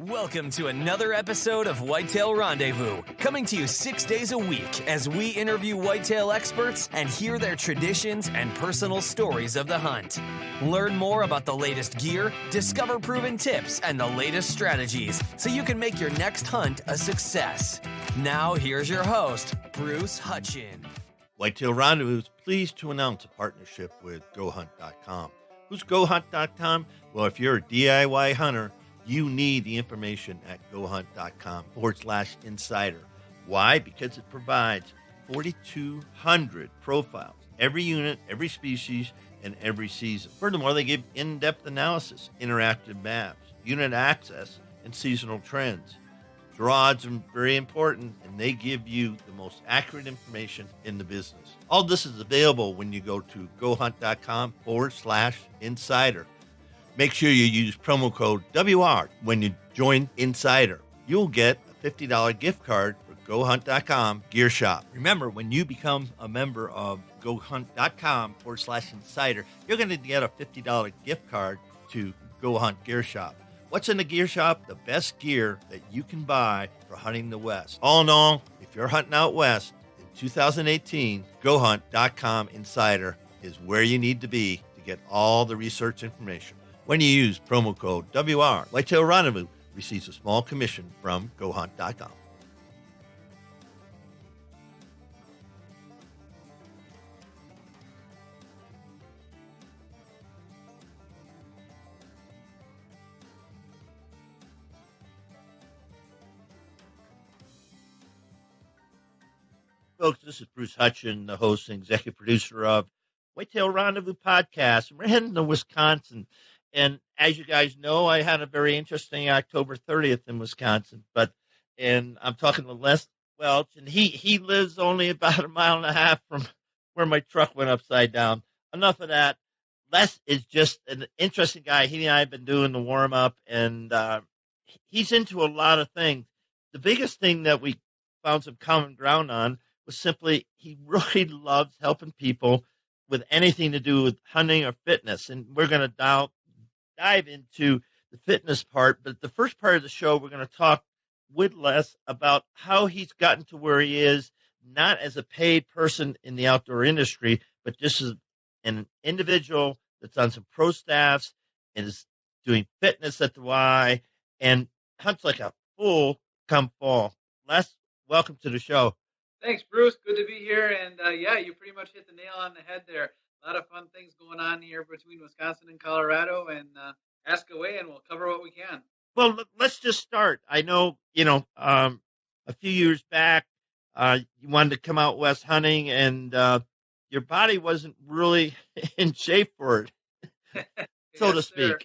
Welcome to another episode of Whitetail Rendezvous, coming to you 6 days a week as we interview whitetail experts and hear their traditions and personal stories of the hunt. Learn more about the latest gear, discover proven tips, and the latest strategies so you can make your next hunt a success. Now, here's your host, Bruce Hutchin. Whitetail Rendezvous is pleased to announce a partnership with GoHunt.com. Who's GoHunt.com? Well, if you're a DIY hunter, you need the information at GoHunt.com/insider. Why? Because it provides 4,200 profiles, every unit, every species, and every season. Furthermore, they give in-depth analysis, interactive maps, unit access, and seasonal trends. Draw odds are very important, and they give you the most accurate information in the business. All this is available when you go to GoHunt.com/insider. Make sure you use promo code WR when you join Insider. You'll get a $50 gift card for GoHunt.com Gear Shop. Remember, when you become a member of GoHunt.com/insider, you're going to get a $50 gift card to Go Hunt Gear Shop. What's in the gear shop? The best gear that you can buy for hunting the West. All in all, if you're hunting out West in 2018, GoHunt.com/insider is where you need to be to get all the research information. When you use promo code WR, Whitetail Rendezvous receives a small commission from GoHunt.com. Folks, this is Bruce Hutchin, the host and executive producer of Whitetail Rendezvous podcast. We're heading to Wisconsin. And as you guys know, I had a very interesting October 30th in Wisconsin. And I'm talking to Les Welch, and he lives only about a mile and a half from where my truck went upside down. Enough of that. Les is just an interesting guy. He and I have been doing the warm-up, and he's into a lot of things. The biggest thing that we found some common ground on was simply he really loves helping people with anything to do with hunting or fitness. And we're going to dive into the fitness part. But the first part of the show, we're going to talk with Les about how he's gotten to where he is, not as a paid person in the outdoor industry, but just as an individual that's on some pro staffs and is doing fitness at the Y and hunts like a fool come fall. Les, welcome to the show. Thanks, Bruce. Good to be here. And yeah, you pretty much hit the nail on the head there. A lot of fun things going on here between Wisconsin and Colorado, and ask away and we'll cover what we can. Well, let's just start. I know, a few years back, you wanted to come out west hunting, and your body wasn't really in shape for it, so to speak. Sir.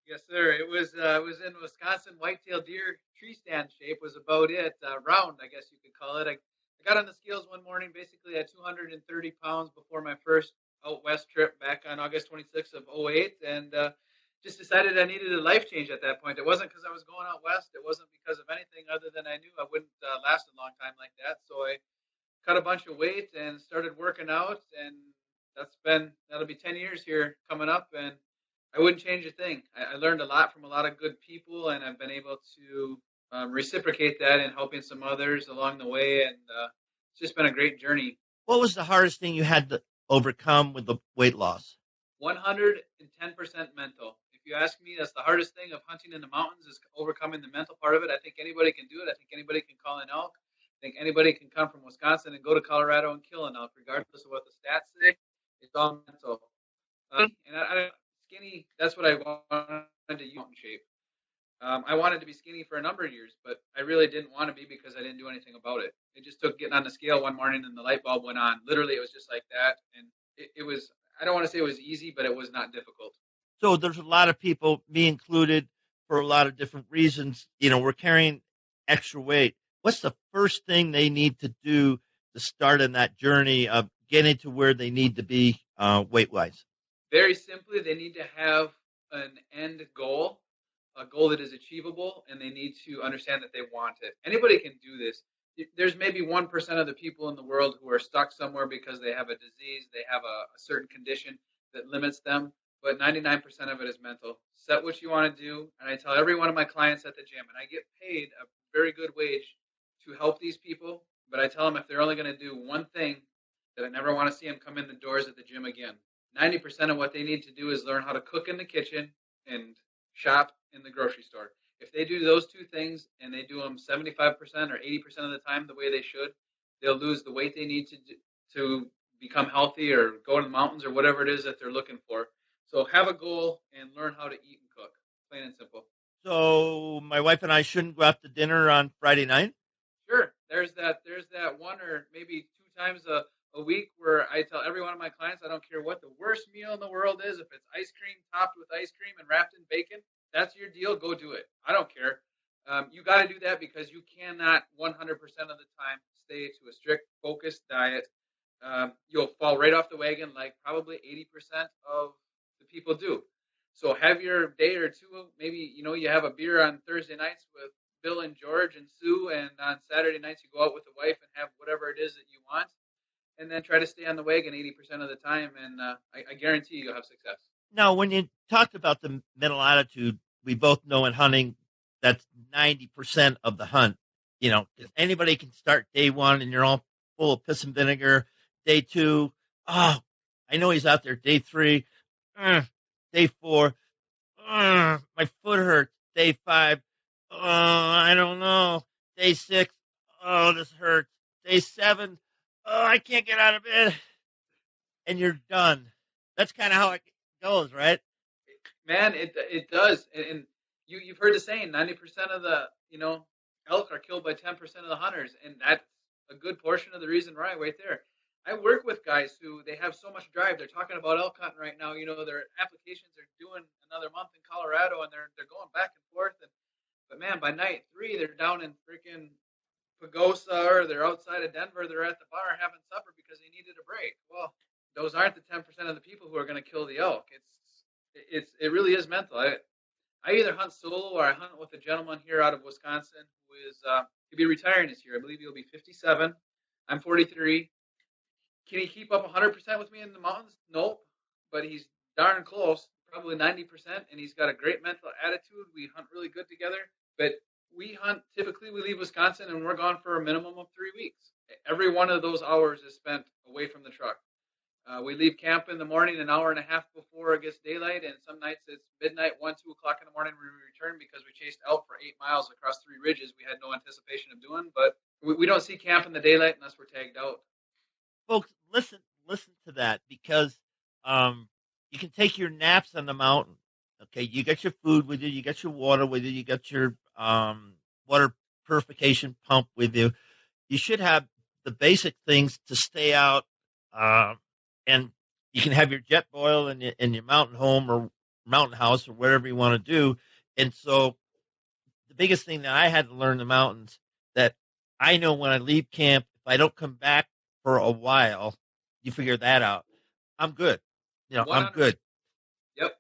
Yes, sir. It was in Wisconsin. Whitetail deer tree stand shape was about it. Round, I guess you could call it. I got on the scales one morning, basically at 230 pounds before my first out west trip back on August 26th of 2008, and just decided I needed a life change at that point. It wasn't because I was going out west. It wasn't because of anything other than I knew I wouldn't last a long time like that. So I cut a bunch of weight and started working out, and that'll be 10 years here coming up, and I wouldn't change a thing. I learned a lot from a lot of good people, and I've been able to reciprocate that in helping some others along the way, and it's just been a great journey. What was the hardest thing you had to overcome with the weight loss? 110% mental. If you ask me, that's the hardest thing of hunting in the mountains is overcoming the mental part of it. I think anybody can do it. I think anybody can call an elk. I think anybody can come from Wisconsin and go to Colorado and kill an elk, regardless of what the stats say. It's all mental. And skinny, that's what I wanted to use in shape. I wanted to be skinny for a number of years, but I really didn't want to be because I didn't do anything about it. It just took getting on the scale one morning and the light bulb went on. Literally, it was just like that. And it was, I don't want to say it was easy, but it was not difficult. So there's a lot of people, me included, for a lot of different reasons, we're carrying extra weight. What's the first thing they need to do to start on that journey of getting to where they need to be weight-wise? Very simply, they need to have an end goal, a goal that is achievable, and they need to understand that they want it. Anybody can do this. There's maybe 1% of the people in the world who are stuck somewhere because they have a disease, they have a certain condition that limits them. but 99% of it is mental. Set what you want to do, and I tell every one of my clients at the gym, and I get paid a very good wage to help these people, but I tell them if they're only going to do one thing, that I never want to see them come in the doors at the gym again. 90% of what they need to do is learn how to cook in the kitchen and shop in the grocery store. If they do those two things and they do them 75% or 80% of the time the way they should, they'll lose the weight they need to become healthy or go to the mountains or whatever it is that they're looking for. So have a goal and learn how to eat and cook. Plain and simple. So my wife and I shouldn't go out to dinner on Friday night? Sure. There's that one or maybe two times a week where I tell every one of my clients, I don't care what the worst meal in the world is, if it's ice cream topped with ice cream and wrapped in bacon, that's your deal. Go do it. I don't care. You got to do that because you cannot 100% of the time stay to a strict, focused diet. You'll fall right off the wagon like probably 80% of the people do. So have your day or two, maybe, you have a beer on Thursday nights with Bill and George and Sue, and on Saturday nights you go out with the wife and have whatever it is that you want, and then try to stay on the wagon 80% of the time, and I guarantee you'll have success. Now, when you talked about the mental attitude, we both know in hunting that's 90% of the hunt. Anybody can start day one and you're all full of piss and vinegar. Day two, I know he's out there. Day three, day four, my foot hurts. Day five, I don't know. Day six, this hurts. Day seven, I can't get out of bed. And you're done. That's kind of how it goes, right? Man, it does. And you've heard the saying, 90% of the, elk are killed by 10% of the hunters. And that's a good portion of the reason why right there. I work with guys who they have so much drive. They're talking about elk hunting right now. Their applications are doing another month in Colorado, and they're going back and forth. But man, by night 3, they're down in freaking Pagosa, or they're outside of Denver. They're at the bar having supper because they needed a break. Well, those aren't the 10% of the people who are going to kill the elk. It really is mental. I either hunt solo or I hunt with a gentleman here out of Wisconsin who is he'll be retiring this year. I believe he'll be 57. I'm 43. Can he keep up 100% with me in the mountains? Nope, but he's darn close, probably 90%, and he's got a great mental attitude. We hunt really good together, but we leave Wisconsin and we're gone for a minimum of 3 weeks. Every one of those hours is spent away from the truck. We leave camp in the morning an hour and a half before it gets daylight, and some nights it's midnight, 1, 2 o'clock in the morning. We return because we chased elk for 8 miles across 3 ridges we had no anticipation of doing, but we don't see camp in the daylight unless we're tagged out. Folks, listen to that, because you can take your naps on the mountain. Okay, you got your food with you, you got your water with you, you got your water purification pump with you. You should have the basic things to stay out, and you can have your jet boil in your mountain home or mountain house or whatever you want to do. And so the biggest thing that I had to learn in the mountains, that I know when I leave camp, if I don't come back for a while, you figure that out, I'm good. 100%. I'm good. Yep.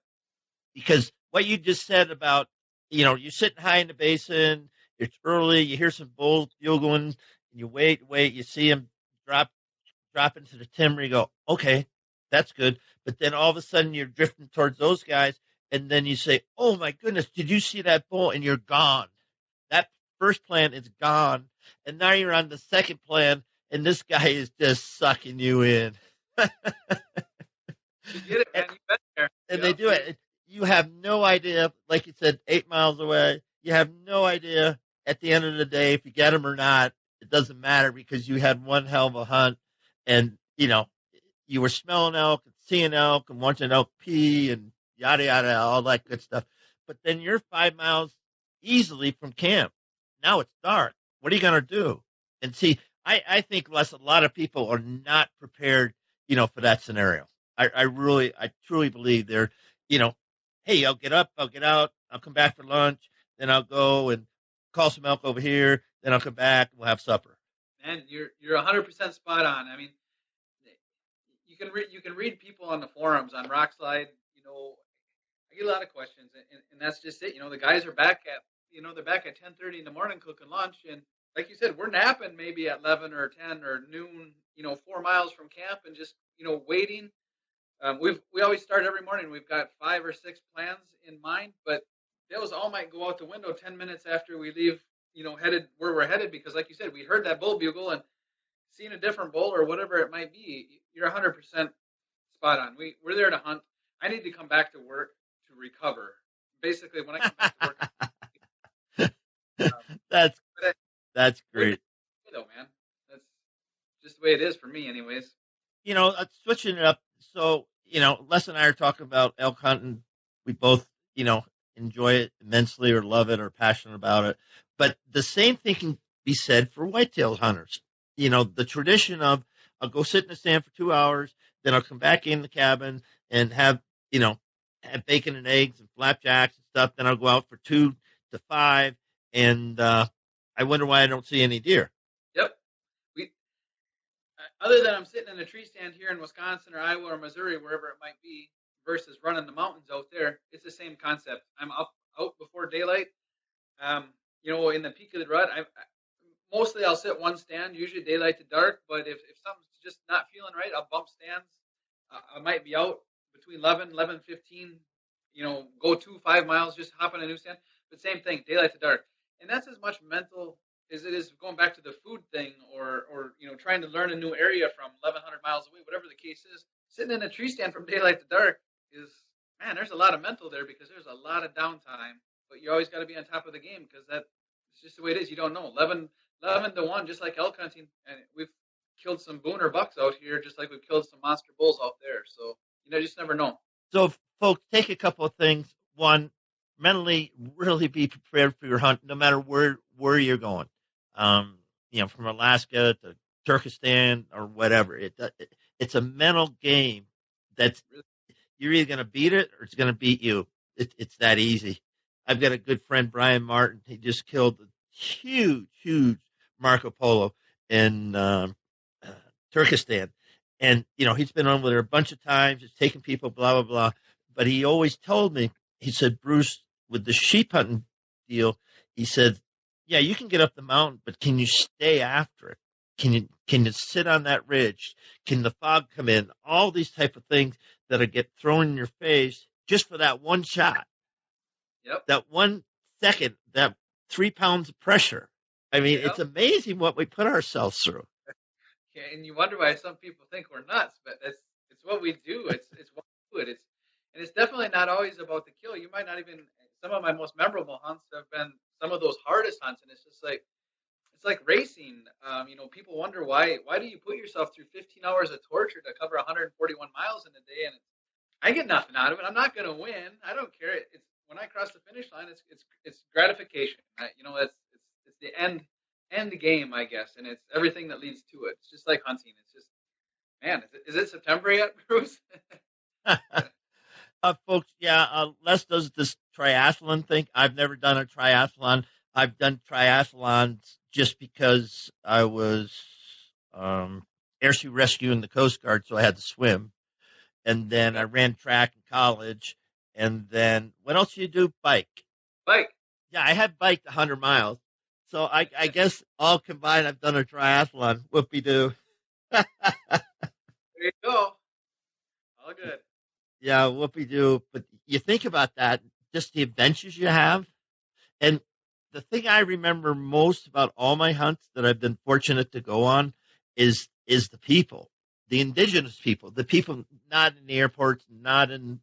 Because what you just said about, you're sitting high in the basin, it's early, you hear some bulls bugling, and you wait, you see them drop into the timber, you go, okay, that's good. But then all of a sudden you're drifting towards those guys, and then you say, oh my goodness, did you see that bull? And you're gone. That first plan is gone. And now you're on the second plan, and this guy is just sucking you in. You get it, man. You bet there. And they do it. You have no idea, like you said, 8 miles away. You have no idea at the end of the day if you get them or not. It doesn't matter, because you had one hell of a hunt, and you were smelling elk and seeing elk and watching elk pee and yada yada, all that good stuff. But then you're 5 miles easily from camp. Now it's dark. What are you going to do? And see, I think a lot of people are not prepared, for that scenario. I truly believe they're, hey, I'll get up, I'll get out, I'll come back for lunch, then I'll go and call some elk over here, then I'll come back, we'll have supper. Man, you're 100% spot on. I mean, you can read people on the forums on Rockslide. I get a lot of questions, and that's just it. The guys are back at they're back at 10:30 in the morning cooking lunch, and like you said, we're napping maybe at 11 or 10 or noon. 4 miles from camp, and just waiting We always start every morning. We've got 5 or 6 plans in mind, but those all might go out the window 10 minutes after we leave, headed where we're headed, because like you said, we heard that bull bugle and seen a different bull or whatever it might be. You're 100% spot on. We're there to hunt. I need to come back to work to recover. Basically, when I come back to work, that's but that's great. though, man, that's just the way it is for me, anyways. Switching it up. So, Les and I are talking about elk hunting. We both, enjoy it immensely or love it or passionate about it. But the same thing can be said for whitetail hunters. The tradition of I'll go sit in the stand for 2 hours, then I'll come back in the cabin and have bacon and eggs and flapjacks and stuff. Then I'll go out for 2 to 5, and I wonder why I don't see any deer. Yep. Other than I'm sitting in a tree stand here in Wisconsin or Iowa or Missouri, wherever it might be, versus running the mountains out there, it's the same concept. I'm out before daylight. In the peak of the rut, mostly I'll sit one stand, usually daylight to dark. But if something's just not feeling right, I'll bump stands. I might be out between 11:15. Go 5 miles, just hop on a new stand. But same thing, daylight to dark, and that's as much mental as it is going back to the food thing, or trying to learn a new area from 1,100 miles away, whatever the case is. Sitting in a tree stand from daylight to dark is, man, there's a lot of mental there, because there's a lot of downtime. But you always got to be on top of the game, because it's just the way it is. You don't know. 11 to 1, just like elk hunting, and we've killed some booner bucks out here, just like we've killed some monster bulls out there. So you just never know. So, folks, take a couple of things. One, mentally, really be prepared for your hunt, no matter where you're going. From Alaska to Turkestan or whatever. It's a mental game that's you're either going to beat it or it's going to beat you. It's that easy. I've got a good friend, Brian Martin. He just killed a huge Marco Polo in Turkestan. And, he's been on with her a bunch of times. He's taken people, blah, blah, blah. But he always told me, he said, Bruce, with the sheep hunting deal, he said, yeah, you can get up the mountain, but can you stay after it? Can you sit on that ridge? Can the fog come in? All these type of things that get thrown in your face just for that one shot. Yep. That 1 second, that 3 pounds of pressure. I mean, It's amazing what we put ourselves through. Yeah, and you wonder why some people think we're nuts, but it's what we do. It's what we do. And it's definitely not always about the kill. You might not even. Some of my most memorable hunts have been some of those hardest hunts, and it's just like racing. People wonder why do you put yourself through 15 hours of torture to cover 141 miles in a day, and I get nothing out of it. I'm not going to win. I don't care. It's when I cross the finish line, it's gratification. It's the end game, I guess, and it's everything that leads to it. It's just like hunting. It's just, man, is it September yet, Bruce? Folks, Les does this triathlon thing. I've never done a triathlon. I've done triathlons just because I was air sea rescue in the Coast Guard, so I had to swim. And then I ran track in college. And then what else do you do? Bike. Yeah, I had biked 100 miles. So I guess all combined, I've done a triathlon. Whoopie-doo. There you go. All good. Yeah, whoopie-doo. But you think about that, just the adventures you have. And the thing I remember most about all my hunts that I've been fortunate to go on is the people, the indigenous people, the people not in the airports, not in,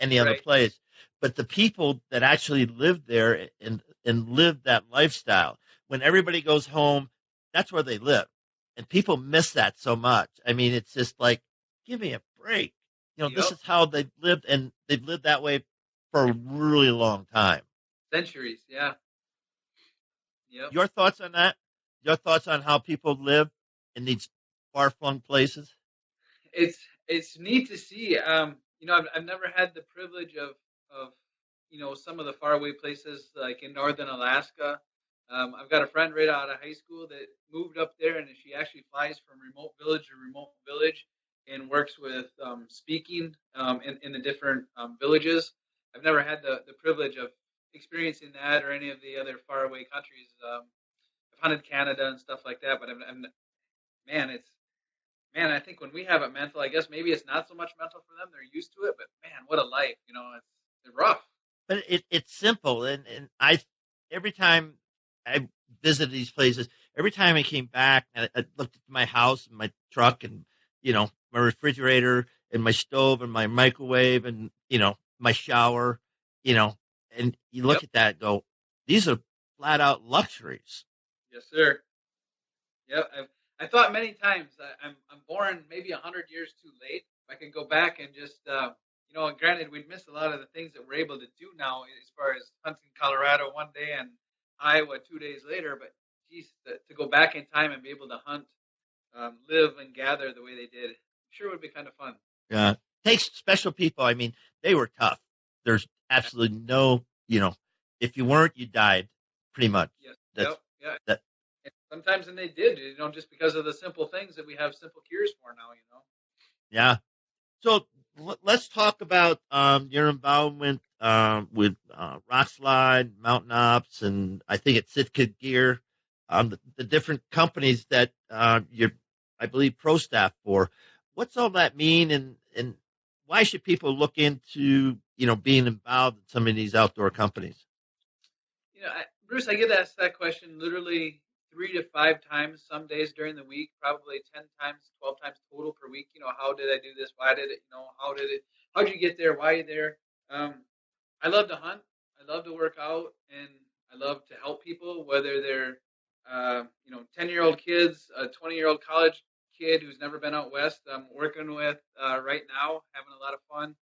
any other place, but the people that actually live there and live that lifestyle. When everybody goes home, that's where they live. And people miss that so much. I mean, it's just like, give me a break. This is how they've lived, and they've lived that way for a really long time. Centuries, yeah. Yep. Your thoughts on that? Your thoughts on how people live in these far-flung places? It's neat to see. I've never had the privilege of some of the faraway places like in northern Alaska. I've got a friend right out of high school that moved up there, and she actually flies from remote village to remote village and works with speaking in the different villages. I've never had the privilege of experiencing that or any of the other faraway countries. I've hunted Canada and stuff like that, but man, man, I think when we have it mental, I guess maybe it's not so much mental for them. They're used to it, but man, what a life, it's rough. But it's simple, and I every time I visited these places, every time I came back, I looked at my house and my truck, and my refrigerator and my stove and my microwave and my shower, you know, and you look Yep. at that and go, these are flat out luxuries. Yes, sir. Yep. I thought many times I'm born maybe 100 years too late. If I could go back and just, granted we'd miss a lot of the things that we're able to do now as far as hunting Colorado one day and Iowa 2 days later. But geez, to go back in time and be able to hunt, live and gather the way they did, sure would be kind of fun. Yeah, takes special people. I mean, they were tough. There's absolutely no, if you weren't, you died, pretty much. Yes. That's Yep. Yeah. that. And sometimes, and they did, just because of the simple things that we have simple cures for now. Yeah. So let's talk about your involvement with Rockslide Mountain Ops, and I think it's Sitka Gear, the different companies that you're, I believe, pro staff for. What's all that mean, and why should people look into being involved in some of these outdoor companies? Bruce, I get asked that question literally 3 to 5 times some days during the week, probably 10 times, 12 times total per week. How did I do this? Why did it? How'd you get there? Why are you there? I love to hunt. I love to work out, and I love to help people, whether they're, 10-year-old kids, a 20-year-old college kid who's never been out west. I'm working with right now, having a lot of fun.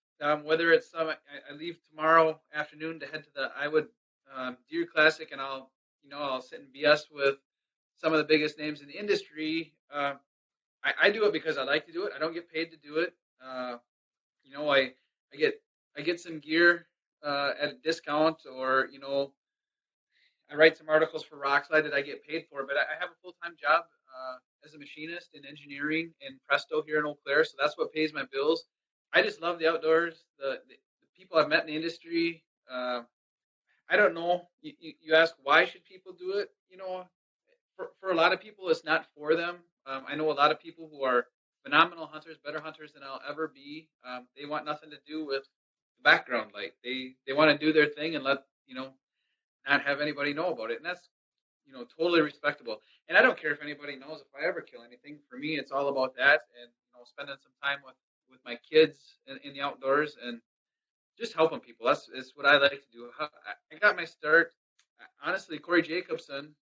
Whether it's I leave tomorrow afternoon to head to the Iowa Deer Classic, and I'll sit and BS with some of the biggest names in the industry. I do it because I like to do it. I don't get paid to do it. I get some gear at a discount, or I write some articles for Rockside that I get paid for. But I have a full-time job as a machinist in engineering in Presto here in Eau Claire, so that's what pays my bills. I just love the outdoors. The people I've met in the industry. I don't know. You ask why should people do it? For a lot of people, it's not for them. I know a lot of people who are phenomenal hunters, better hunters than I'll ever be. They want nothing to do with the background light. They want to do their thing and let not have anybody know about it, and that's totally respectable. And I don't care if anybody knows if I ever kill anything. For me, it's all about that, and spending some time with my kids in the outdoors and just helping people. That's what I like to do. I got my start. Honestly, Corey Jacobson,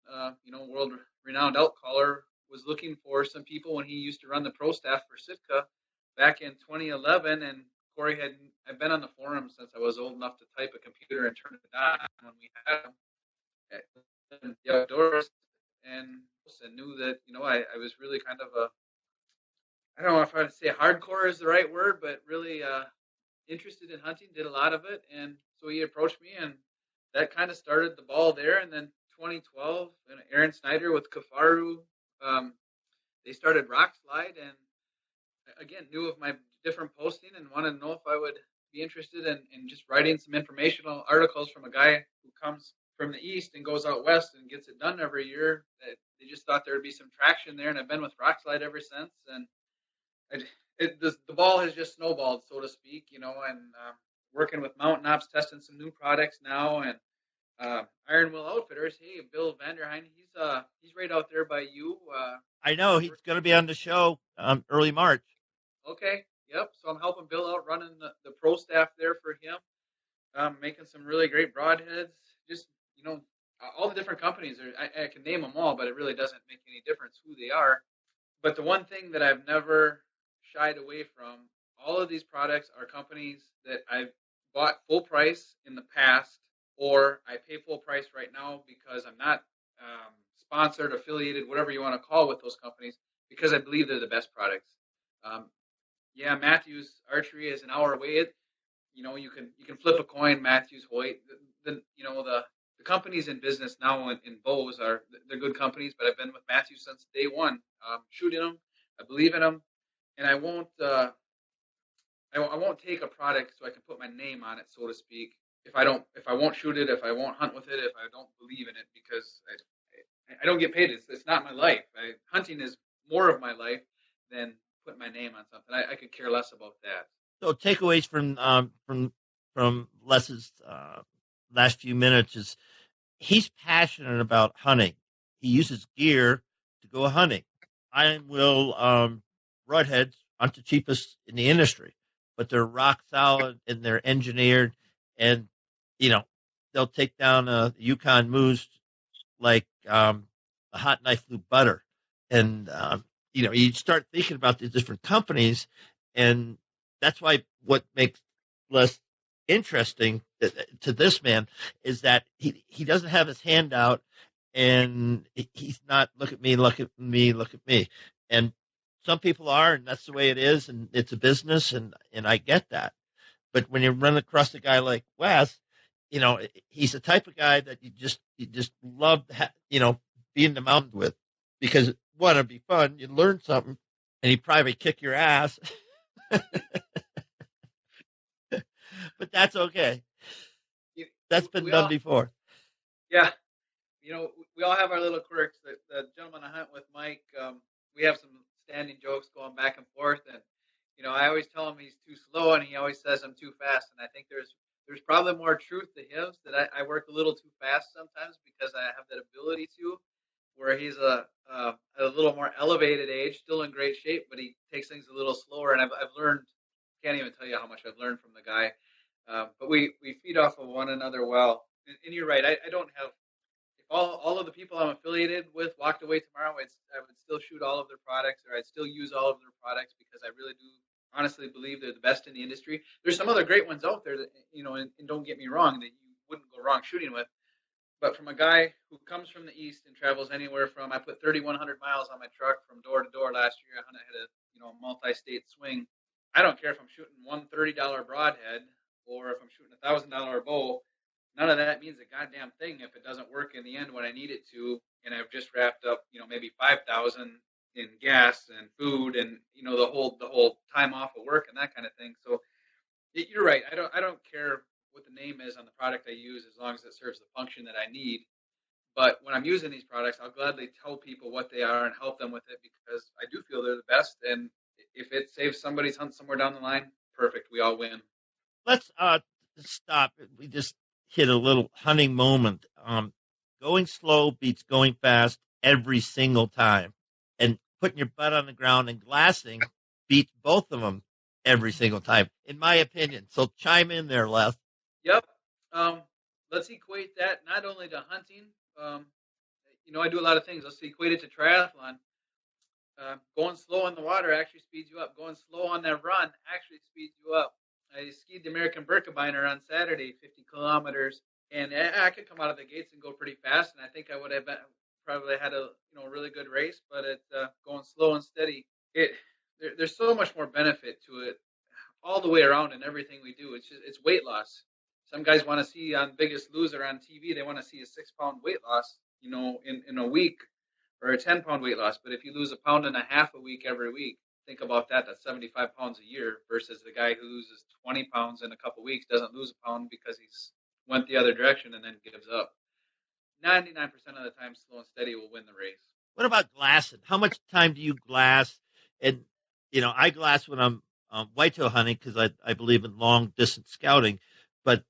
world-renowned elk caller, was looking for some people when he used to run the pro staff for Sitka back in 2011. And Corey I've been on the forum since I was old enough to type a computer and turn it on when we had him in the outdoors, and knew that I was really kind of I don't know if I'd say hardcore is the right word, but really interested in hunting, did a lot of it. And so he approached me, and that kind of started the ball there. And then 2012, and Aaron Snyder with Kafaru, they started Rockslide, and again, knew of my different posting and wanted to know if I would be interested in just writing some informational articles from a guy who comes from the East and goes out West and gets it done every year. They just thought there would be some traction there, and I've been with Rockslide ever since. And the ball has just snowballed, so to speak, and working with Mountain Ops, testing some new products now, and Iron Will Outfitters. Hey, Bill Vanderheim, he's right out there by you. I know he's going to be on the show early March. Okay, yep. So I'm helping Bill out, running the pro staff there for him, making some really great broadheads. Just all the different companies. I can name them all, but it really doesn't make any difference who they are. But the one thing that I've never shied away from, all of these products are companies that I've bought full price in the past, or I pay full price right now because I'm not sponsored, affiliated, whatever you want to call with those companies, because I believe they're the best products. Matthews Archery is an hour away. You can flip a coin, Matthews, Hoyt. The companies in business now in bows they're good companies, but I've been with Matthews since day one, shooting them. I believe in them, and I won't take a product so I can put my name on it, so to speak. If I won't shoot it, if I won't hunt with it, if I don't believe in it, because I don't get paid. It's not my life. Hunting is more of my life than putting my name on something. I could care less about that. So takeaways from Les's last few minutes is he's passionate about hunting. He uses gear to go hunting. I will Broadheads aren't the cheapest in the industry, but they're rock solid and they're engineered, and they'll take down a Yukon Moose like a hot knife through butter. And you start thinking about these different companies, and that's why what makes Les interesting to this man is that he doesn't have his hand out, and he's not look at me, look at me, look at me. And some people are, and that's the way it is, and it's a business, and I get that. But when you run across a guy like Wes, he's the type of guy that you just love to be in the mountains with, because one, it'd be fun, you learn something, and he'd probably kick your ass. But that's okay. That's been done before. Yeah. We all have our little quirks. The gentleman I hunt with, Mike, we have some standing jokes going back and forth. And, I always tell him he's too slow, and he always says I'm too fast. And I think there's probably more truth to his, that I work a little too fast sometimes because I have that ability to, where he's a little more elevated age, still in great shape, but he takes things a little slower. And I've learned, can't even tell you how much I've learned from the guy. But we feed off of one another well. And you're right. I don't have, if all of the people I'm affiliated with walked away tomorrow, I would still shoot all of their products, or I'd still use all of their products, because I really do honestly believe they're the best in the industry. There's some other great ones out there that, and don't get me wrong, that you wouldn't go wrong shooting with. But from a guy who comes from the East and travels anywhere from, I put 3,100 miles on my truck from door to door last year. I had a multi-state swing. I don't care if I'm shooting one $30 broadhead or if I'm shooting $1,000 bow. None of that means a goddamn thing if it doesn't work in the end when I need it to. And I've just wrapped up, maybe 5,000 in gas and food and the whole time off of work and that kind of thing. So you're right. I don't care what the name is on the product I use, as long as it serves the function that I need. But when I'm using these products, I'll gladly tell people what they are and help them with it, because I do feel they're the best. And if it saves somebody's hunt somewhere down the line, perfect. We all win. Let's stop. We just hit a little hunting moment. Going slow beats going fast every single time, and putting your butt on the ground and glassing beats both of them every single time, in my opinion. So chime in there, Les. Yep. Let's equate that not only to hunting. I do a lot of things. Let's equate it to triathlon. Going slow in the water actually speeds you up. Going slow on that run actually speeds you up. I skied the American Birkebeiner on Saturday, 50 kilometers, and I could come out of the gates and go pretty fast, and I think I would have probably had a really good race. But it's going slow and steady. There's so much more benefit to it all the way around in everything we do. It's weight loss. Some guys want to see on Biggest Loser on TV, they want to see a 6-pound weight loss, in a week, or a 10-pound weight loss. But if you lose 1.5 pounds a week every week, think about that. That's 75 pounds a year, versus the guy who loses 20 pounds in a couple of weeks, doesn't lose a pound because he's went the other direction and then gives up. 99% of the time, slow and steady will win the race. What about glassing? How much time do you glass? And, I glass when I'm whitetail hunting, because I believe in long distance scouting. But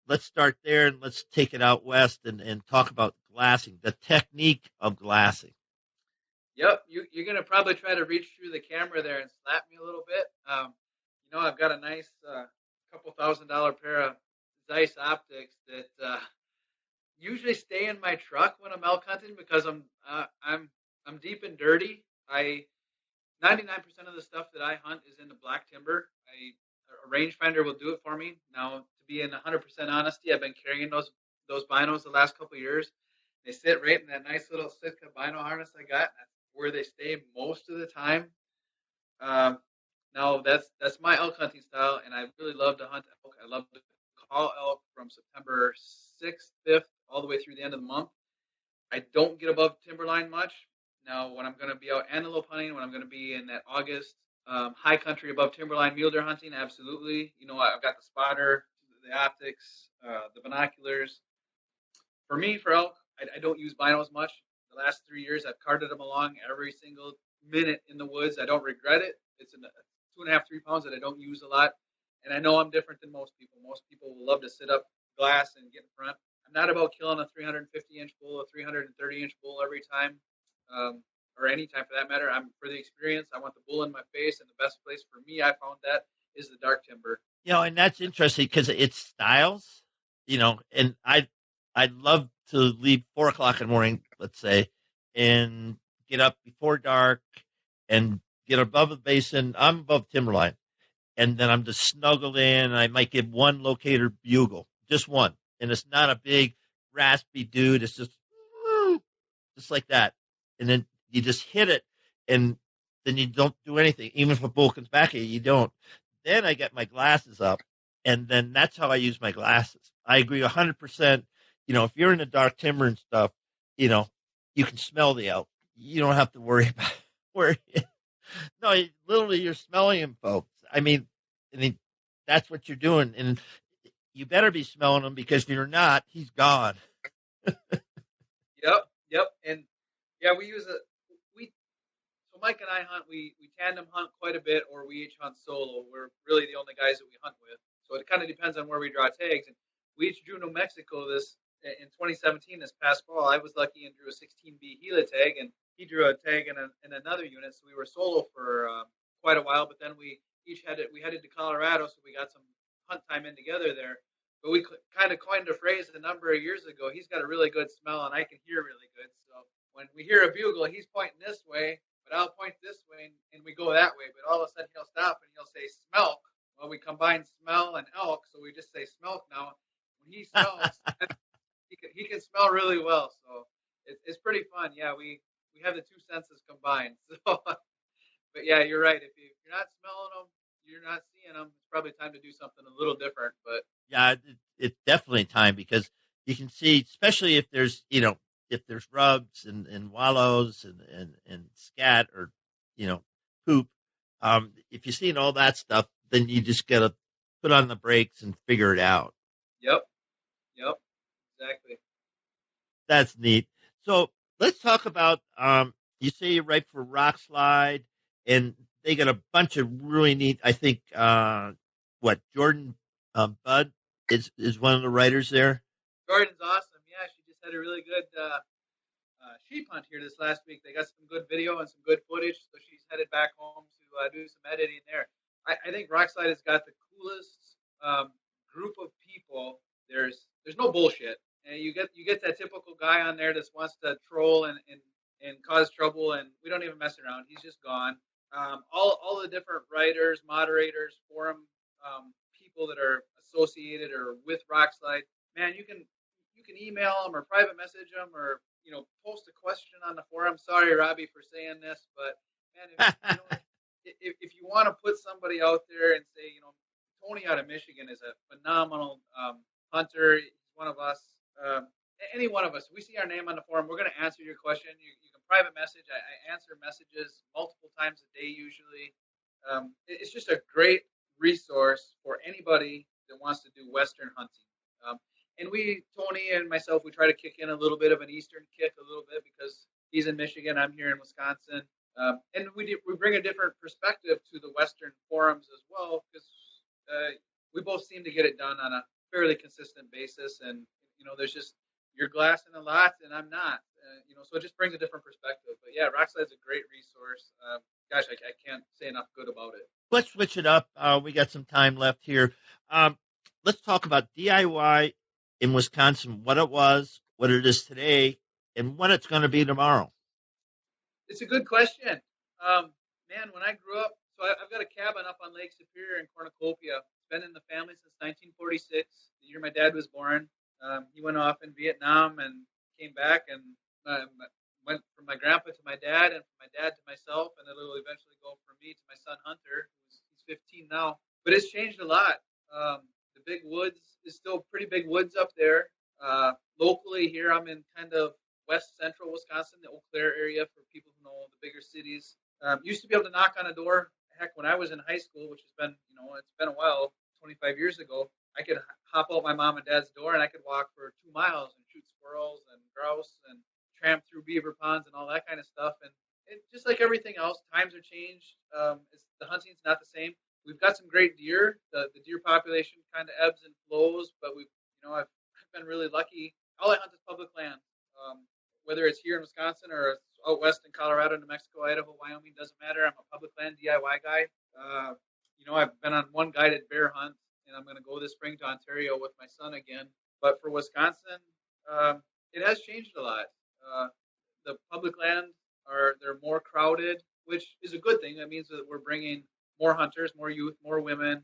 let's start there, and let's take it out west and talk about glassing, the technique of glassing. Yep, you're going to probably try to reach through the camera there and slap me a little bit. I've got a nice couple $1,000 pair of Zeiss optics that usually stay in my truck when I'm elk hunting, because I'm deep and dirty. 99% of the stuff that I hunt is in the black timber. A rangefinder will do it for me. Now, to be in 100% honesty, I've been carrying those binos the last couple of years. They sit right in that nice little Sitka bino harness I got. That's where they stay most of the time. Now, that's my elk hunting style, and I really love to hunt elk. I love to call elk from September 6th, 5th, all the way through the end of the month. I don't get above timberline much. Now, when I'm going to be out antelope hunting, when I'm going to be in that August high country above timberline mule deer hunting, absolutely. I've got the spotter, the optics, the binoculars. For me, for elk, I don't use binos much. The last 3 years, I've carted them along every single minute in the woods. I don't regret it. It's 2.5, 3 pounds that I don't use a lot. And I know I'm different than most people. Most people will love to sit up glass and get in front. I'm not about killing a 350-inch bull, a 330-inch bull every time, or any time for that matter. I'm for the experience. I want the bull in my face, and the best place for me, I found that, is the dark timber. And that's interesting because it's styles, and I'd love to leave 4:00 in the morning, let's say, and get up before dark and get above the basin. I'm above timberline, and then I'm just snuggled in. And I might give one locator bugle, just one, and it's not a big raspy dude. It's just like that, and then you just hit it, and then you don't do anything. Even if a bull comes back at you, you don't. Then I get my glasses up, and then that's how I use my glasses. I agree 100%. If you're in the dark timber and stuff, you can smell the elk. You don't have to worry about where. No, literally, you're smelling him, folks. I mean, that's what you're doing, and you better be smelling him because if you're not, he's gone. Yep, and yeah, So Mike and I hunt. We tandem hunt quite a bit, or we each hunt solo. We're really the only guys that we hunt with. So it kind of depends on where we draw tags. And we each drew New Mexico in 2017 this past fall. I was lucky and drew a 16B Gila tag, and he drew a tag in another unit. So we were solo for quite a while. But then we headed to Colorado, so we got some hunt time in together there. But we kind of coined a phrase a number of years ago. He's got a really good smell, and I can hear really good. So when we hear a bugle, he's pointing this way, but I'll point this way, and we go that way. But all of a sudden, he'll stop, and he'll say smelk. Well, we combine smell and elk, so we just say smelk now. When he smells, he can smell really well. So it's pretty fun. Yeah, we have the two senses combined. So, but yeah, you're right. If you're not smelling them, you're not seeing them, it's probably time to do something a little different. But yeah, it's definitely time because you can see, especially if there's rubs and wallows and scat or poop. If you're seeing all that stuff, then you just gotta put on the brakes and figure it out. Yep, exactly. That's neat. So let's talk about you say you're right for Rockslide, and they got a bunch of really neat. I think Jordan Budd is one of the writers there. Jordan's awesome. Yeah, she just had a really good sheep hunt here this last week. They got some good video and some good footage, so she's headed back home to do some editing there. I think Rockside has got the coolest group of people. There's no bullshit. And you get that typical guy on there that wants to troll and cause trouble, and we don't even mess around. He's just gone. All the different writers, moderators, forum people that are associated or with Rockslide, man, you can email them or private message them or post a question on the forum. Sorry, Robbie, for saying this, but man, if you want to put somebody out there and say, Tony out of Michigan is a phenomenal hunter. He's one of us. Any one of us. We see our name on the forum. We're going to answer your question. You can private message. I answer messages multiple times a day usually. It's just a great resource for anybody that wants to do Western hunting. And Tony and myself, we try to kick in a little bit of an Eastern kick a little bit because he's in Michigan, I'm here in Wisconsin. And we bring a different perspective to the Western forums as well because we both seem to get it done on a fairly consistent basis. And, there's just, you're glassing a lot and I'm not, so it just brings a different perspective. But yeah, Rockside's a great resource. Gosh, I can't say enough good about it. Let's switch it up. We got some time left here. Let's talk about DIY in Wisconsin, what it was, what it is today, and what it's going to be tomorrow. It's a good question. Man, when I grew up, so I've got a cabin up on Lake Superior in Cornucopia. It's been in the family since 1946, the year my dad was born. He went off in Vietnam and came back and went from my grandpa to my dad and from my dad to myself, and it'll eventually go from me to my son Hunter, he's 15 now. But it's changed a lot. The big woods is still pretty big woods up there. Locally here, I'm in kind of west central Wisconsin, the Eau Claire area for people who know the bigger cities. Used to be able to knock on a door. Heck, when I was in high school, which has been, it's been a while, 25 years ago, I could hop out my mom and dad's door and I could walk for 2 miles and shoot squirrels and grouse and tramp through beaver ponds and all that kind of stuff. And just like everything else, times are changed. The hunting's not the same. We've got some great deer. The deer population kind of ebbs and flows, but I've been really lucky. All I hunt is public land. Whether it's here in Wisconsin or out west in Colorado, New Mexico, Idaho, Wyoming, doesn't matter. I'm a public land DIY guy. I've been on one guided bear hunt, and I'm going to go this spring to Ontario with my son again. But for Wisconsin, it has changed a lot. The public land they're more crowded, which is a good thing. That means that we're bringing more hunters, more youth, more women,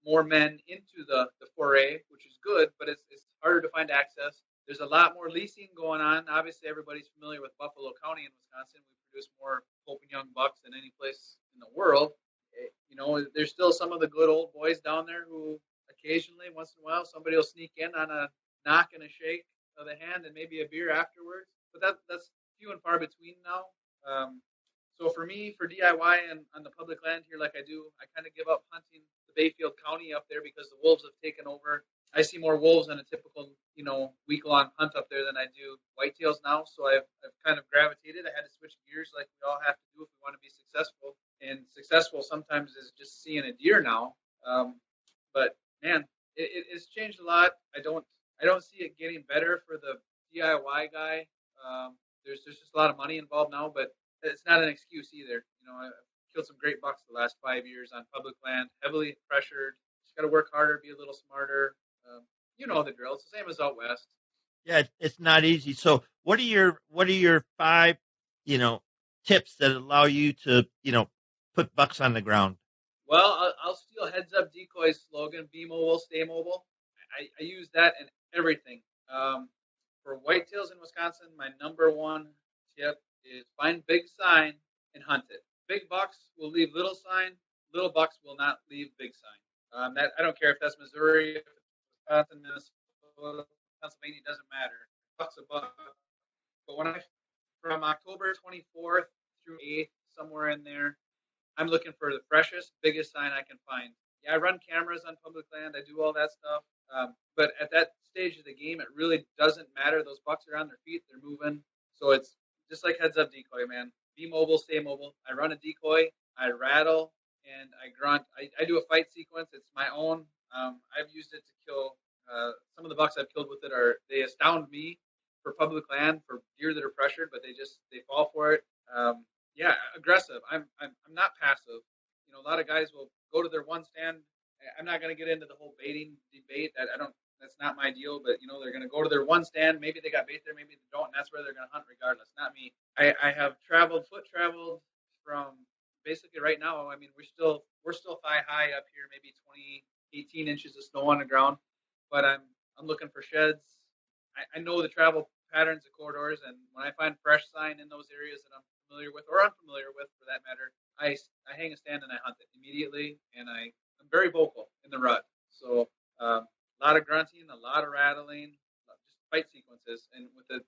more men into the foray, which is good, but it's harder to find access. There's a lot more leasing going on. Obviously, everybody's familiar with Buffalo County in Wisconsin. We produce more Hope and Young bucks than any place in the world. There's still some of the good old boys down there who occasionally, once in a while, somebody will sneak in on a knock and a shake of the hand and maybe a beer afterwards. But that's few and far between now. So for me, for DIY and on the public land here, like I do, I kind of give up hunting the Bayfield County up there because the wolves have taken over. I see more wolves in a typical, week-long hunt up there than I do whitetails now. So I've kind of gravitated. I had to switch gears like we all have to do if we want to be successful. And successful sometimes is just seeing a deer now. But man, it's changed a lot. I don't see it getting better for the DIY guy. There's just a lot of money involved now, but it's not an excuse either. I've killed some great bucks the last 5 years on public land, heavily pressured. Just got to work harder, be a little smarter. The drill. It's the same as out west. Yeah, it's not easy. So what are your 5, tips that allow you to, put bucks on the ground? Well, I'll steal Heads Up Decoy's slogan, be mobile, stay mobile. I use that in everything. For whitetails in Wisconsin, my number one tip is find big sign and hunt it. Big bucks will leave little sign. Little bucks will not leave big sign. That I don't care if that's Missouri, if it's Wisconsin, Minnesota, Pennsylvania, doesn't matter. Buck's a buck. But from October 24th through 8th, somewhere in there, I'm looking for the freshest, biggest sign I can find. Yeah, I run cameras on public land. I do all that stuff. But at that stage of the game, it really doesn't matter. Those bucks are on their feet. They're moving. So it's just like Heads Up Decoy, man. Be mobile, stay mobile. I run a decoy. I rattle, and I grunt. I do a fight sequence. It's my own. I've used it to kill. Some of the bucks I've killed with it they astound me for public land, for deer that are pressured, but they fall for it. Yeah, aggressive. I'm not passive. A lot of guys will go to their one stand. I'm not going to get into the whole baiting debate. That's not my deal. But they're going to go to their one stand. Maybe they got bait there, maybe they don't, and that's where they're going to hunt regardless. Not me. I have foot traveled from basically right now. I mean, we're still thigh high up here, maybe 18 inches of snow on the ground. But I'm looking for sheds. I know the travel patterns, the corridors, and when I find fresh sign in those areas that I'm familiar with or unfamiliar with, for that matter, I hang a stand and I hunt it immediately, and I'm very vocal in the rut. So a lot of grunting, a lot of rattling, just fight sequences, and with the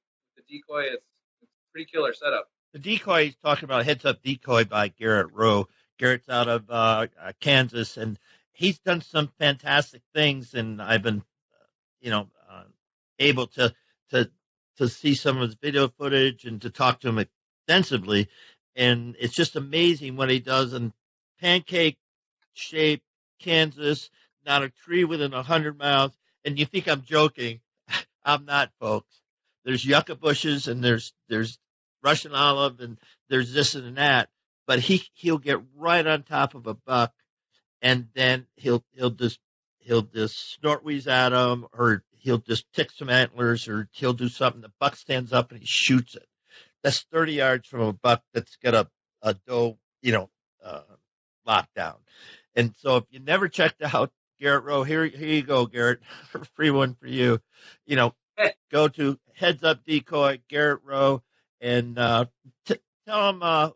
decoy, it's a pretty killer setup. The decoy he's talking about, Heads Up Decoy by Garrett Rowe. Garrett's out of Kansas, and he's done some fantastic things, and I've been, able to see some of his video footage and to talk to him extensively. And it's just amazing what he does in pancake shape, Kansas, not a tree within 100 miles. And you think I'm joking. I'm not, folks. There's yucca bushes and there's Russian olive and there's this and that. But he'll get right on top of a buck, and then he'll just snort wheeze at him, or he'll just tick some antlers, or he'll do something. The buck stands up and he shoots it. That's 30 yards from a buck that's got a doe, locked down. And so if you never checked out Garrett Rowe, here you go, Garrett, free one for you. Go to Heads Up Decoy, Garrett Rowe, and tell him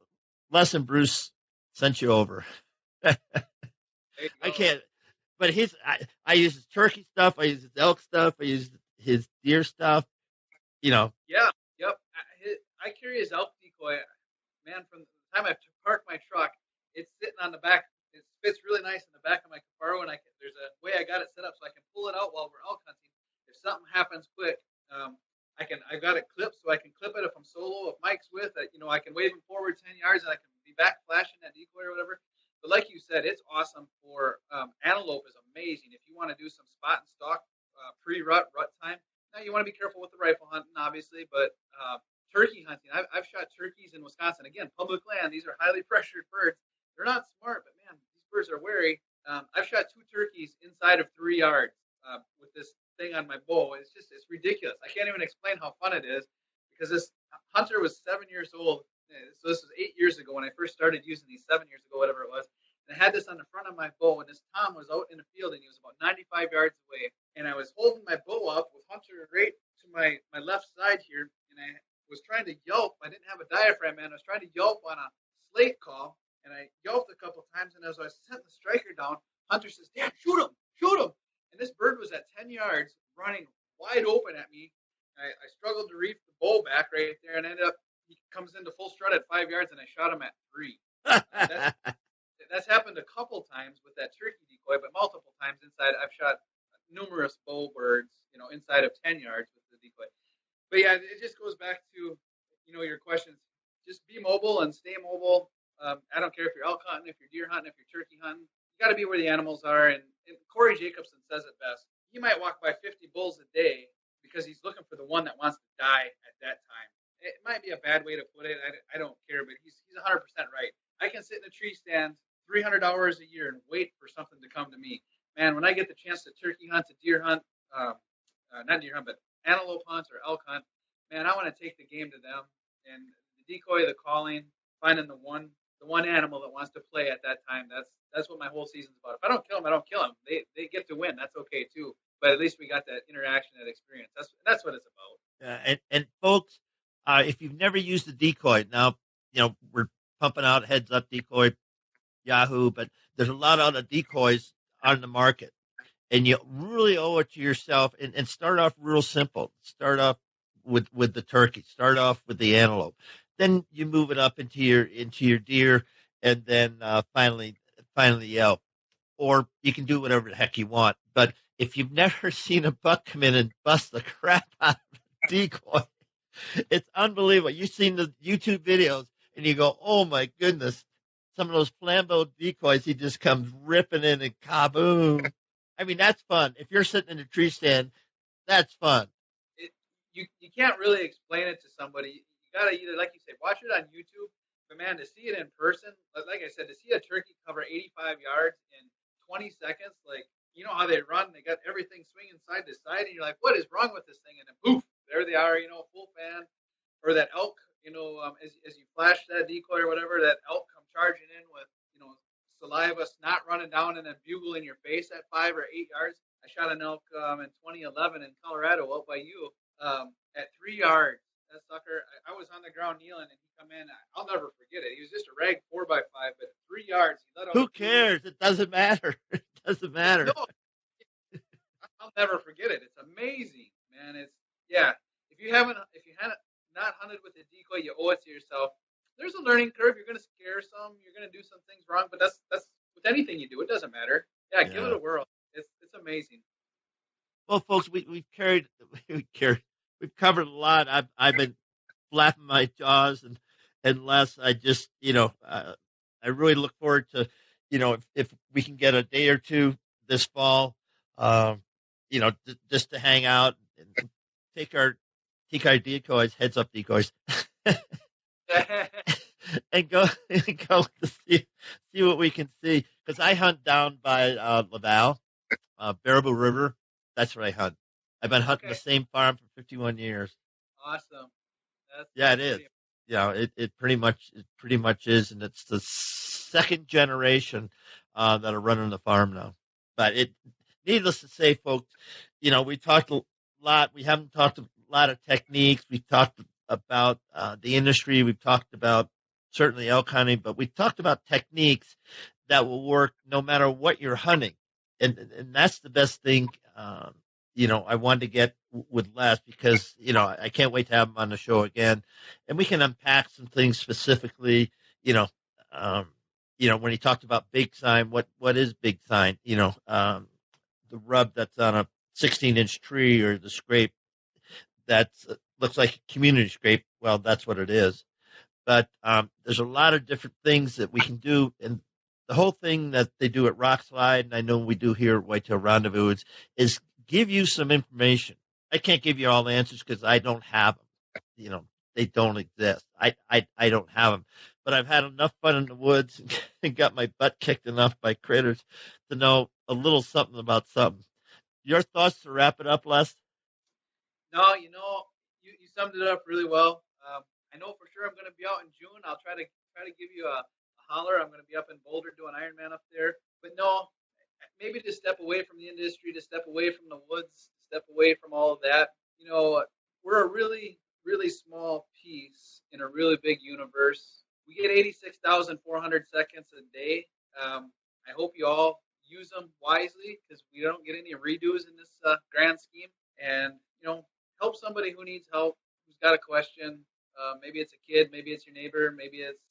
Les and Bruce sent you over. I can't, but I use his turkey stuff, I use his elk stuff, I use his deer stuff. Yeah, yep. I carry his elk decoy. Man, from the time I parked my truck, it's sitting on the back. It fits really nice in the back of my Caparo, and there's a way I got it set up so I can pull it out while we're elk hunting. If something happens quick, I've got it clipped so I can clip it if I'm solo. If Mike's with it, I can wave him forward 10 yards and I can be back flashing that decoy or whatever. But like you said, it's awesome for antelope is amazing. If you want to do some spot and stalk pre-rut, rut time. Now you want to be careful with the rifle hunting, obviously, but turkey hunting. I've shot turkeys in Wisconsin. Again, public land. These are highly pressured birds. They're not smart, but man, these birds are wary. I've shot 2 turkeys inside of 3 yards with this thing on my bow. It's ridiculous. I can't even explain how fun it is because this hunter was 7 years old. So this was 8 years ago when I first started using these, 7 years ago, whatever it was. And I had this on the front of my bow, and this Tom was out in the field, and he was about 95 yards away. And I was holding my bow up with Hunter right to my left side here, and I was trying to yelp. I didn't have a diaphragm, man. I was trying to yelp on a slate call, and I yelped a couple times, and as I was setting the striker down, Hunter says, "Dad, shoot him, shoot him." And this bird was at 10 yards running wide open at me. I struggled to reef the bow back right there, and ended up, he comes into full strut at 5 yards, and I shot him at 3. That's happened a couple times with that turkey decoy, but multiple times inside. I've shot numerous bow birds, inside of 10 yards with the decoy. But yeah, it just goes back to, your questions. Just be mobile and stay mobile. I don't care if you're elk hunting, if you're deer hunting, if you're turkey hunting. You got to be where the animals are. And Corey Jacobson says it best. He might walk by 50 bulls a day because he's looking for the one that wants to die at that time. It might be a bad way to put it. I don't care, but he's 100% right. I can sit in a tree stand 300 hours a year and wait for something to come to me. Man, when I get the chance to turkey hunt, to deer hunt, not deer hunt, but antelope hunt or elk hunt, man, I want to take the game to them. And the decoy, the calling, finding the one animal that wants to play at that time. That's what my whole season's about. If I don't kill them, I don't kill them. They get to win. That's okay too. But at least we got that interaction, that experience. That's what it's about. Yeah, and folks, if you've never used the decoy, now we're pumping out Heads Up Decoy, Yahoo, but there's a lot of other decoys on the market, and you really owe it to yourself and start off real simple. Start off with the turkey. Start off with the antelope. Then you move it up into your deer, and then finally the elk. Or you can do whatever the heck you want. But if you've never seen a buck come in and bust the crap out of a decoy, it's unbelievable. You've seen the YouTube videos, and you go, "Oh my goodness!" Some of those flambeau decoys, he just comes ripping in and kaboom. I mean, that's fun. If you're sitting in a tree stand, that's fun. You can't really explain it to somebody. You got to either, like you say, watch it on YouTube. But, man, to see it in person, like I said, to see a turkey cover 85 yards in 20 seconds, like, you know how they run. They got everything swinging side to side, and you're like, what is wrong with this thing? And then, poof, there they are, full fan. Or that elk, as you flash that decoy or whatever, that elk come charging in with, saliva, snot running down, and then bugle in your face at 5 or 8 yards. I shot an elk in 2011 in Colorado out by you at 3 yards. That sucker, I was on the ground kneeling, and he come in. I'll never forget it. He was just a rag 4x5, but at 3 yards, he let out. Who cares? It doesn't matter. It doesn't matter. No, I'll never forget it. It's amazing, man. If you haven't not hunted with a decoy, you owe it to yourself. There's a learning curve. You're going to scare some. You're going to do some things wrong, but that's with anything you do. It doesn't matter. Yeah, give it a whirl. It's amazing. Well, folks, we've covered a lot. I've been flapping my jaws and Les. I just I really look forward to if we can get a day or two this fall, just to hang out and take our decoys, Heads Up Decoys, and go to see what we can see. Because I hunt down by Laval, Baraboo River. That's where I hunt. I've been hunting the same farm for 51 years. Awesome. It is. Yeah, it pretty much is, and it's the second generation that are running the farm now. But needless to say, folks, we talked a lot. We haven't talked a lot of techniques. We've talked about the industry. We've talked about certainly elk hunting, but we've talked about techniques that will work no matter what you're hunting. And that's the best thing, I wanted to get with Les because, I can't wait to have him on the show again. And we can unpack some things specifically, when he talked about big sign, what is big sign? The rub that's on a 16-inch tree or the scrape that's looks like a community scrape. Well, that's what it is. But there's a lot of different things that we can do. And the whole thing that they do at Rockslide, and I know we do here at Whitetail Rendezvous, is give you some information. I can't give you all the answers because I don't have them. You know, they don't exist. I don't have them. But I've had enough fun in the woods and got my butt kicked enough by critters to know a little something about something. Your thoughts to wrap it up, Les? No, you summed it up really well. I know for sure I'm going to be out in June. I'll try to give you a holler. I'm going to be up in Boulder doing Ironman up there. But no, maybe to step away from the industry, to step away from the woods, step away from all of that. You know, we're a really, really small piece in a really big universe. We get 86,400 seconds a day. I hope you all use them wisely because we don't get any redos in this grand scheme. And, help somebody who needs help, who's got a question. Maybe it's a kid, maybe it's your neighbor, maybe it's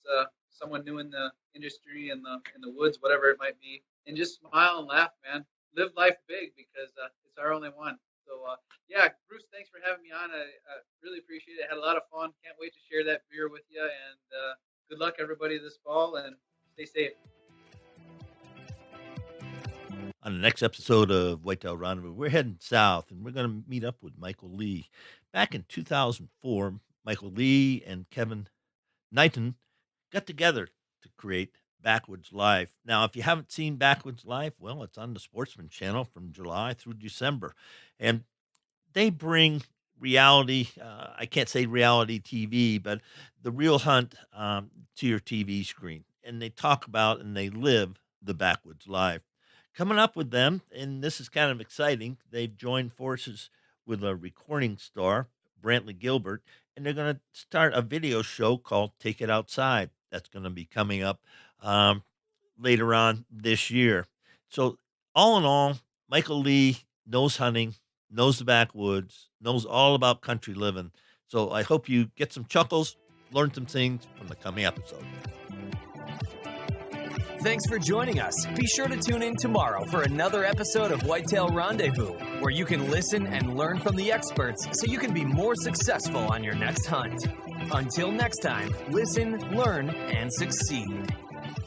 someone new in the industry, in the woods, whatever it might be. And just smile and laugh, man. Live life big because it's our only one. So, Bruce, thanks for having me on. I really appreciate it. I had a lot of fun. Can't wait to share that beer with you. And good luck, everybody, this fall, and stay safe. On the next episode of Whitetail Rendezvous, we're heading south, and we're going to meet up with Michael Lee. Back in 2004, Michael Lee and Kevin Knighton got together to create Backwoods Live. Now, if you haven't seen Backwoods Live, well, it's on the Sportsman Channel from July through December. And they bring reality, I can't say reality TV, but the real hunt to your TV screen. And they talk about and they live the Backwoods Live. Coming up with them, and this is kind of exciting, they've joined forces with a recording star, Brantley Gilbert, and they're going to start a video show called Take It Outside. That's going to be coming up later on this year. So all in all, Michael Lee knows hunting, knows the backwoods, knows all about country living. So I hope you get some chuckles, learn some things from the coming episode. Thanks for joining us. Be sure to tune in tomorrow for another episode of Whitetail Rendezvous, where you can listen and learn from the experts so you can be more successful on your next hunt. Until next time, listen, learn, and succeed.